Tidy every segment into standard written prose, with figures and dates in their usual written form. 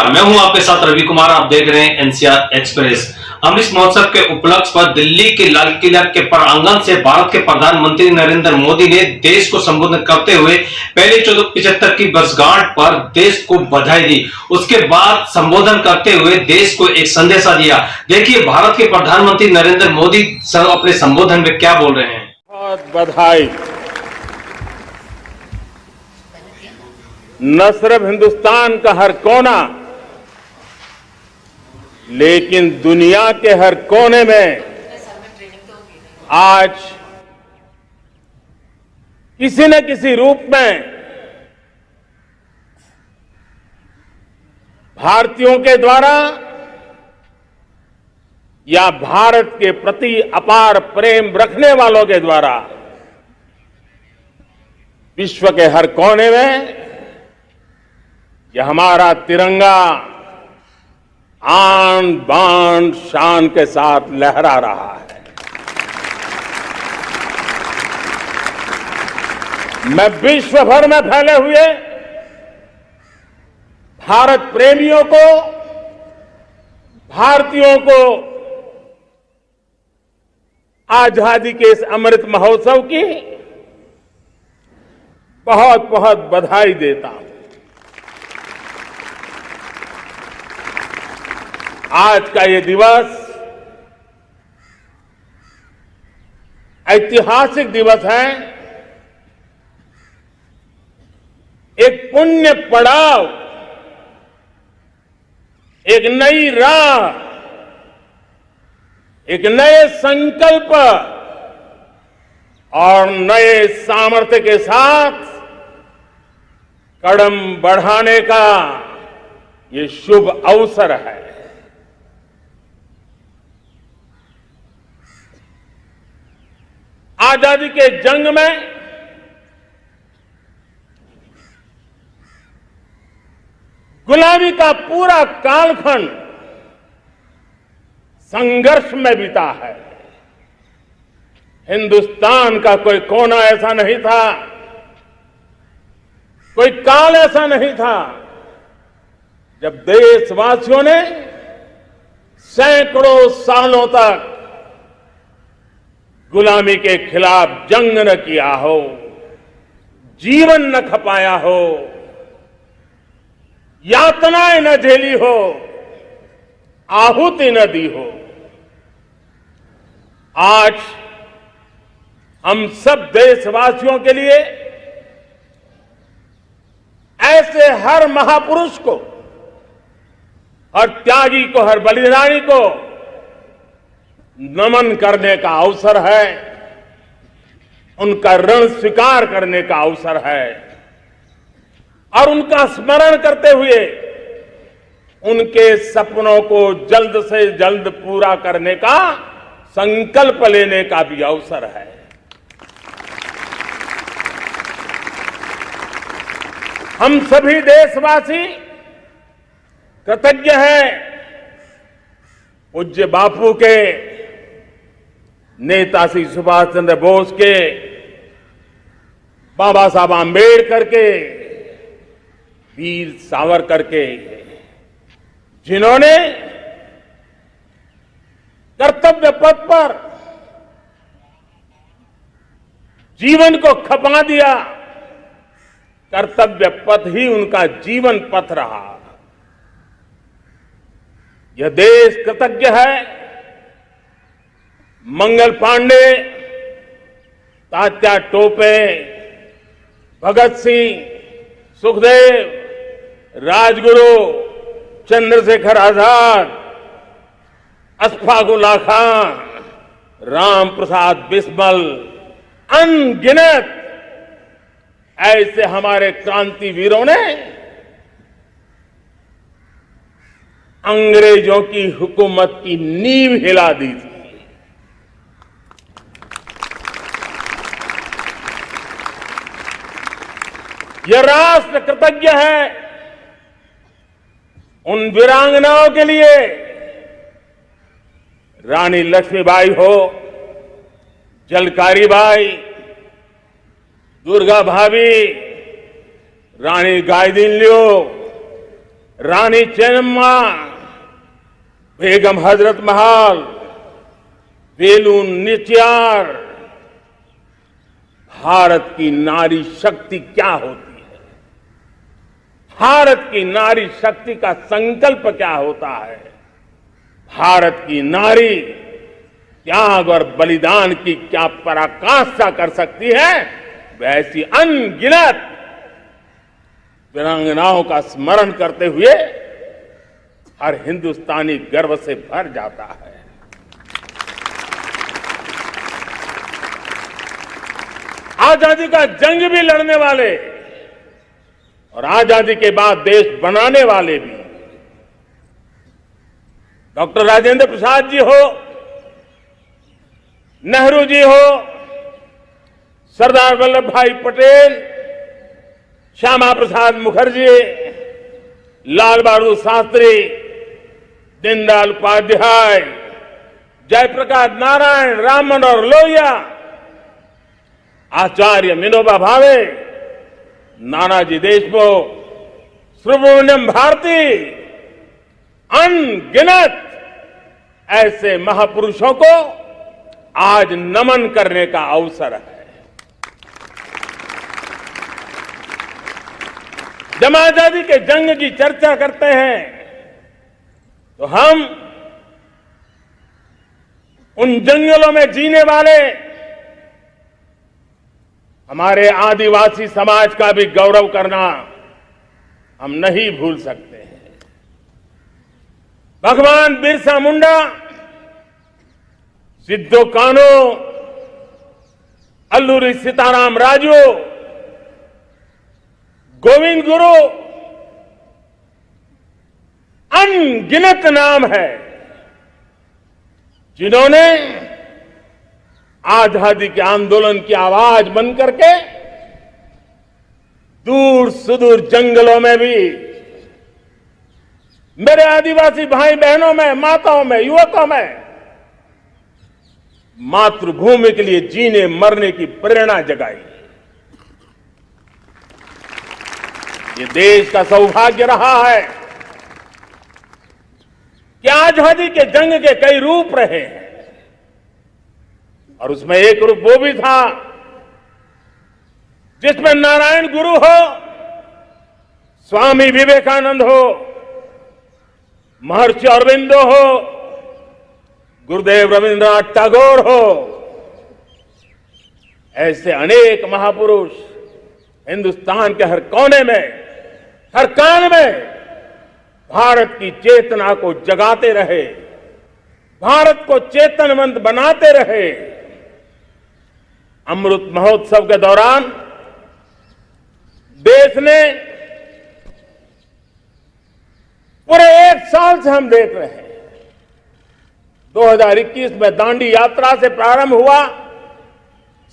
नमस्कार, मैं हूं आपके साथ रवि कुमार। आप देख रहे हैं एनसीआर एक्सप्रेस। अमृत महोत्सव के उपलक्ष्य पर दिल्ली के लाल किला के प्रांगण से भारत के प्रधानमंत्री नरेंद्र मोदी ने देश को संबोधित करते हुए पहले 75 की वर्षगांठ पर देश को बधाई दी। उसके बाद संबोधन करते हुए देश को एक संदेशा दिया। देखिए भारत के प्रधानमंत्री नरेंद्र मोदी अपने संबोधन में क्या बोल रहे हैं। बहुत बधाई। न सिर्फ हिंदुस्तान का हर कोना, लेकिन दुनिया के हर कोने में आज किसी न किसी रूप में भारतीयों के द्वारा या भारत के प्रति अपार प्रेम रखने वालों के द्वारा विश्व के हर कोने में यह हमारा तिरंगा आन बान शान के साथ लहरा रहा है। मैं विश्व भर में फैले हुए भारत प्रेमियों को, भारतीयों को आजादी के इस अमृत महोत्सव की बहुत बहुत बधाई देता हूं। आज का ये दिवस ऐतिहासिक दिवस है। एक पुण्य पड़ाव, एक नई राह, एक नए संकल्प और नए सामर्थ्य के साथ कदम बढ़ाने का ये शुभ अवसर है। आजादी के जंग में गुलामी का पूरा कालखंड संघर्ष में बीता है। हिंदुस्तान का कोई कोना ऐसा नहीं था, कोई काल ऐसा नहीं था जब देशवासियों ने सैकड़ों सालों तक गुलामी के खिलाफ जंग न किया हो, जीवन न खपाया हो, यातनाएं न झेली हो, आहुति न दी हो। आज हम सब देशवासियों के लिए ऐसे हर महापुरुष को, हर त्यागी को, हर बलिदानी को नमन करने का अवसर है, उनका ऋण स्वीकार करने का अवसर है और उनका स्मरण करते हुए उनके सपनों को जल्द से जल्द पूरा करने का संकल्प लेने का भी अवसर है। हम सभी देशवासी कृतज्ञ हैं पूज्य बापू के, नेताजी सुभाष चंद्र बोस के, बाबा साहब आंबेडकर के, वीर सावरकर के, जिन्होंने कर्तव्य पथ पर जीवन को खपा दिया। कर्तव्य पथ ही उनका जीवन पथ रहा। यह देश कृतज्ञ है मंगल पांडे, तात्या टोपे, भगत सिंह, सुखदेव, राजगुरु, चंद्रशेखर आजाद, अशफाक उल्लाह खान, राम प्रसाद बिस्मिल, अनगिनत ऐसे हमारे क्रांतिवीरों ने अंग्रेजों की हुकूमत की नींव हिला दी थी। यह राष्ट्र कृतज्ञ है उन वीरांगनाओं के लिए, रानी लक्ष्मीबाई हो, झलकारी बाई, दुर्गा भाभी, रानी गाइदिन्ल्यू, रानी चेन्नम्मा, बेगम हजरत महल, वेलू निचियार, भारत की नारी शक्ति क्या होती है, भारत की नारी शक्ति का संकल्प क्या होता है, भारत की नारी त्याग और बलिदान की क्या पराकाष्ठा कर सकती है, वैसी अनगिनत वीरांगनाओं का स्मरण करते हुए हर हिंदुस्तानी गर्व से भर जाता है। आजादी का जंग भी लड़ने वाले और आजादी के बाद देश बनाने वाले भी, डॉक्टर राजेंद्र प्रसाद जी हो, नेहरू जी हो, सरदार वल्लभ भाई पटेल, श्यामा प्रसाद मुखर्जी, लाल बहादुर शास्त्री, दीनदयाल उपाध्याय, जयप्रकाश नारायण, राम मनोहर लोहिया, आचार्य विनोबा भावे, नानाजी देशमुख, सुब्रमण्यम भारती, अनगिनत ऐसे महापुरुषों को आज नमन करने का अवसर है। जब आजादी के जंग की चर्चा करते हैं तो हम उन जंगलों में जीने वाले हमारे आदिवासी समाज का भी गौरव करना हम नहीं भूल सकते हैं। भगवान बिरसा मुंडा, सिद्धो कान्हू, अल्लूरी सीताराम राजू, गोविंद गुरु, अनगिनत नाम है जिन्होंने आजादी के आंदोलन की आवाज बन करके दूर सुदूर जंगलों में भी मेरे आदिवासी भाई बहनों में, माताओं में, युवकों में मातृभूमि के लिए जीने मरने की प्रेरणा जगाई। ये देश का सौभाग्य रहा है कि आजादी के जंग के कई रूप रहे हैं और उसमें एक रूप वो भी था जिसमें नारायण गुरु हो, स्वामी विवेकानंद हो, महर्षि अरविंदो हो, गुरुदेव रविंद्रनाथ टैगोर हो, ऐसे अनेक महापुरुष हिंदुस्तान के हर कोने में, हर कान में भारत की चेतना को जगाते रहे, भारत को चेतनवंत बनाते रहे। अमृत महोत्सव के दौरान देश ने पूरे एक साल से हम देख रहे हैं, 2021 में दांडी यात्रा से प्रारंभ हुआ,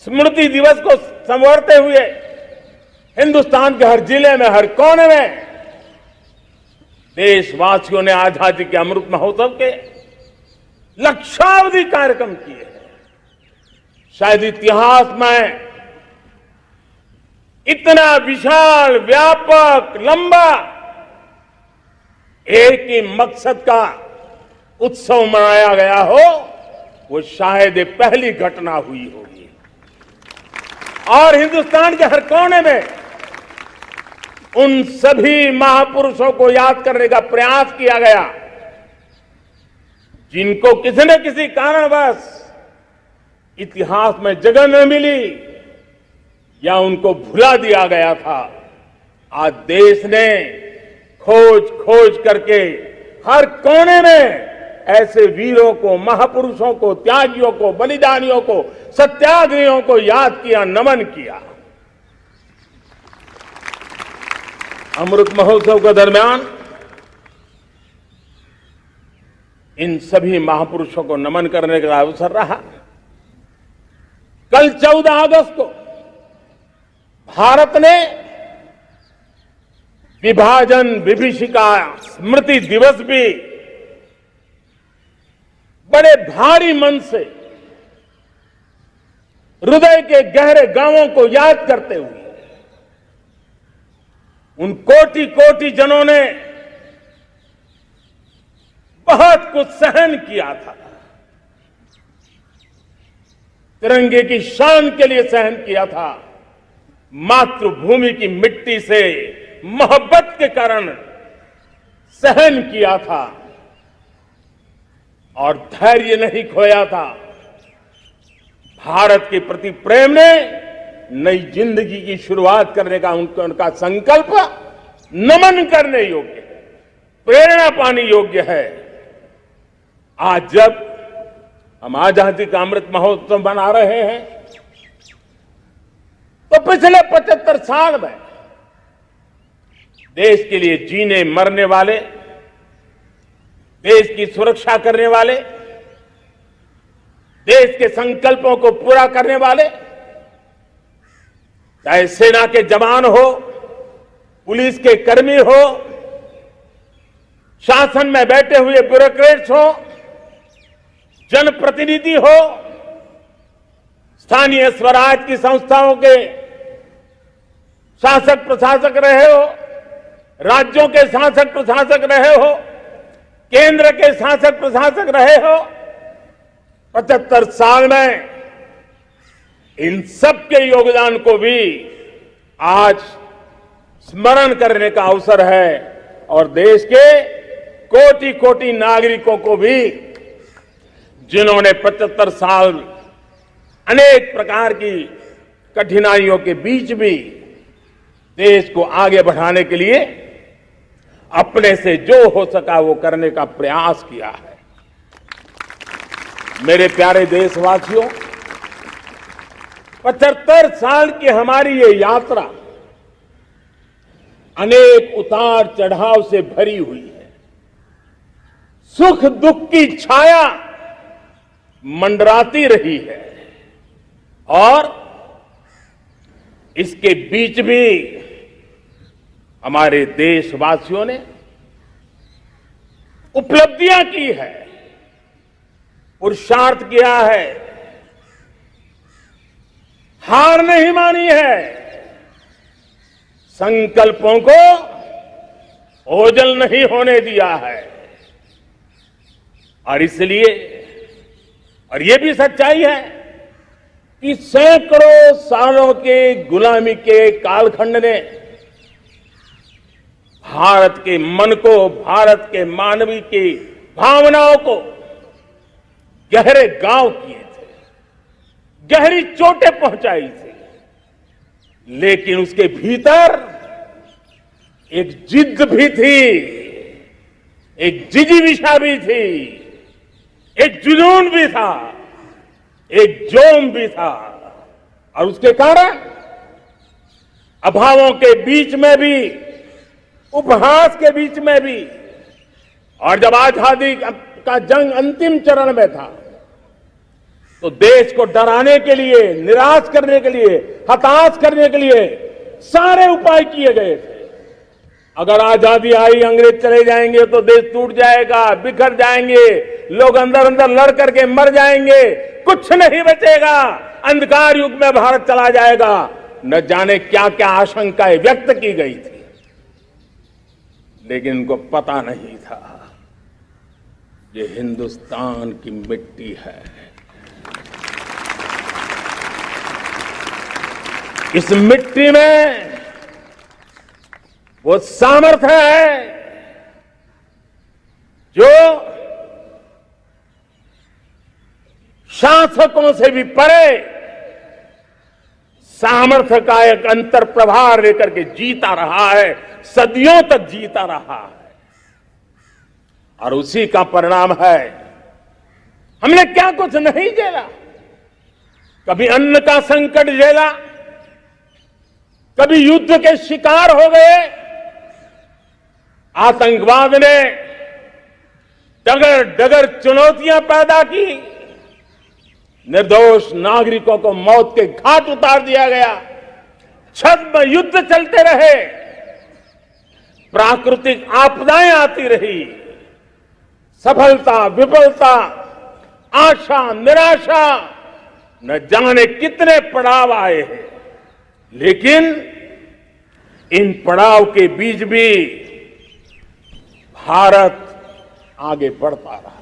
स्मृति दिवस को संवारते हुए हिंदुस्तान के हर जिले में, हर कोने में देशवासियों ने आजादी के अमृत महोत्सव के लक्षावधि कार्यक्रम किए हैं। शायद इतिहास में इतना विशाल, व्यापक, लंबा एक ही मकसद का उत्सव मनाया गया हो, वो शायद ये पहली घटना हुई होगी। और हिंदुस्तान के हर कोने में उन सभी महापुरुषों को याद करने का प्रयास किया गया जिनको किसी न किसी कारणवश इतिहास में जगह न मिली या उनको भुला दिया गया था। आज देश ने खोज खोज करके हर कोने में ऐसे वीरों को, महापुरुषों को, त्यागियों को, बलिदानियों को, सत्याग्रहियों को याद किया, नमन किया। अमृत महोत्सव के दरमियान इन सभी महापुरुषों को नमन करने का अवसर रहा। कल 14 अगस्त को भारत ने विभाजन विभीषिका स्मृति दिवस भी बड़े भारी मन से हृदय के गहरे गांवों को याद करते हुए उन कोटि कोटि जनों ने बहुत कुछ सहन किया था, तिरंगे की शान के लिए सहन किया था, मातृभूमि की मिट्टी से मोहब्बत के कारण सहन किया था और धैर्य नहीं खोया था। भारत के प्रति प्रेम ने नई जिंदगी की शुरुआत करने का उनका संकल्प नमन करने योग्य है, प्रेरणा पाने योग्य है। आज जब हम आजादी का अमृत महोत्सव मना रहे हैं तो पिछले 75 साल में देश के लिए जीने मरने वाले, देश की सुरक्षा करने वाले, देश के संकल्पों को पूरा करने वाले, चाहे सेना के जवान हो, पुलिस के कर्मी हो, शासन में बैठे हुए ब्यूरोक्रेट्स हो, जनप्रतिनिधि हो, स्थानीय स्वराज की संस्थाओं के शासक प्रशासक रहे हो, राज्यों के शासक प्रशासक रहे हो, केंद्र के शासक प्रशासक रहे हो, 75 साल में इन सबके योगदान को भी आज स्मरण करने का अवसर है और देश के कोटि कोटि नागरिकों को भी जिन्होंने 75 साल अनेक प्रकार की कठिनाइयों के बीच भी देश को आगे बढ़ाने के लिए अपने से जो हो सका वो करने का प्रयास किया है। मेरे प्यारे देशवासियों, 75 साल की हमारी ये यात्रा अनेक उतार चढ़ाव से भरी हुई है। सुख दुख की छाया मंडराती रही है और इसके बीच भी हमारे देशवासियों ने उपलब्धियां की है, पुरुषार्थ किया है, हार नहीं मानी है, संकल्पों को ओझल नहीं होने दिया है। और इसलिए और ये भी सच्चाई है कि सैकड़ों सालों के गुलामी के कालखंड ने भारत के मन को, भारत के मानवीय की भावनाओं को गहरे घाव किए थे, गहरी चोटें पहुंचाई थी, लेकिन उसके भीतर एक जिद भी थी, एक जिजीविषा भी थी, एक जुनून भी था, एक जोम भी था। और उसके कारण अभावों के बीच में भी, उपहास के बीच में भी, और जब आजादी का जंग अंतिम चरण में था तो देश को डराने के लिए, निराश करने के लिए, हताश करने के लिए सारे उपाय किए गए थे। अगर आजादी आई, अंग्रेज चले जाएंगे तो देश टूट जाएगा, बिखर जाएंगे, लोग अंदर अंदर लड़ करके मर जाएंगे, कुछ नहीं बचेगा, अंधकार युग में भारत चला जाएगा। न जाने क्या क्या आशंकाएं व्यक्त की गई थी, लेकिन उनको पता नहीं था ये हिंदुस्तान की मिट्टी है। इस मिट्टी में वो सामर्थ्य है जो शासकों से भी परे सामर्थ्य का एक अंतर प्रभार लेकर के जीता रहा है, सदियों तक जीता रहा है। और उसी का परिणाम है हमने क्या कुछ नहीं झेला। कभी अन्न का संकट झेला, कभी युद्ध के शिकार हो गए, आतंकवाद ने डगर डगर चुनौतियां पैदा की, निर्दोष नागरिकों को मौत के घाट उतार दिया गया, छद्म युद्ध चलते रहे, प्राकृतिक आपदाएं आती रही, सफलता विफलता, आशा निराशा, न जाने कितने पड़ाव आए हैं। लेकिन इन पड़ाव के बीच भी भारत आगे बढ़ता रहा।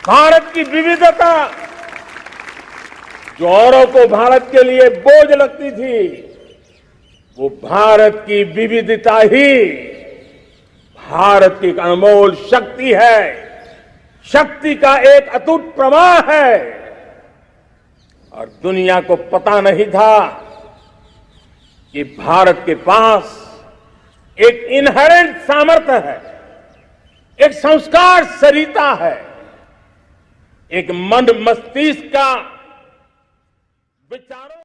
भारत की विविधता जो औरों को भारत के लिए बोझ लगती थी, वो भारत की विविधता ही भारत की एक अनमोल शक्ति है, शक्ति का एक अटूट प्रवाह है। और दुनिया को पता नहीं था कि भारत के पास एक इनहेरेंट सामर्थ्य है, एक संस्कार सरिता है, एक मन मस्तिष्क का विचारों